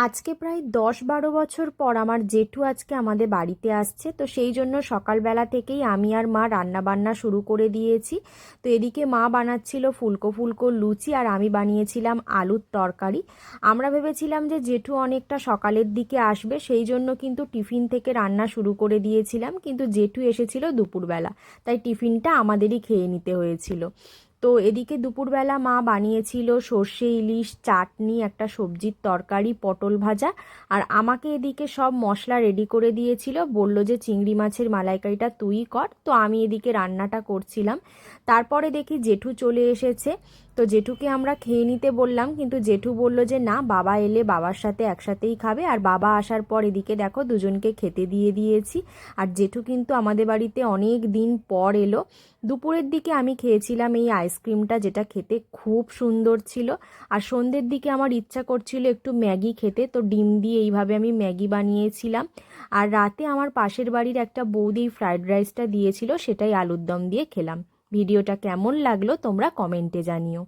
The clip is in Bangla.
আজকে প্রায় ১০-১২ বছর পর আমার জেঠু আজকে আমাদের বাড়িতে আসছে। তো সেই জন্য সকালবেলা থেকেই আমি আর মা রান্না বান্না শুরু করে দিয়েছি। তো এদিকে মা বানাচ্ছিল ফুলকো ফুলকো লুচি আর আমি বানিয়েছিলাম আলুর তরকারি। আমরা ভেবেছিলাম যে জেঠু অনেকটা সকালের দিকে আসবে, সেই জন্য কিন্তু টিফিন থেকে রান্না শুরু করে দিয়েছিলাম, কিন্তু জেঠু এসেছিল দুপুরবেলা, তাই টিফিনটা আমাদেরই খেয়ে নিতে হয়েছিল। তো এদিকে দুপুরবেলা মা বানিয়েছিল সর্ষে ইলিশ, চাটনি, একটা সবজির তরকারি, পটল ভাজা। আর আমাকে এদিকে সব মশলা রেডি করে দিয়েছিল, বলল যে চিংড়ি মাছের মালাইকারিটা তুই কর। তো আমি এদিকে রান্নাটা করছিলাম। তারপরে দেখি জেঠু চলে এসেছে। তো জেঠুকে আমরা খেয়ে নিতে বললাম, কিন্তু জেঠু বলল যে না, বাবা এলে বাবার সাথে একসাথেই খাবে। আর বাবা আসার পর এদিকে দেখো দুজনকে খেতে দিয়ে দিয়েছি। আর জেঠু কিন্তু আমাদের বাড়িতে অনেক দিন পর এলো। দুপুরের দিকে আমি খেয়েছিলাম এই আইসক্রিমটা, যেটা খেতে খুব সুন্দর ছিল। আর সন্ধ্যের দিকে আমার ইচ্ছা করছিল একটু ম্যাগি খেতে, তো ডিম দিয়ে এইভাবে আমি ম্যাগি বানিয়েছিলাম। আর রাতে আমার পাশের বাড়ির একটা বৌদি ফ্রাইড রাইসটা দিয়েছিল, সেটাই আলুর দম দিয়ে খেলাম। ভিডিওটা কেমন লাগলো তোমরা কমেন্টে জানিও।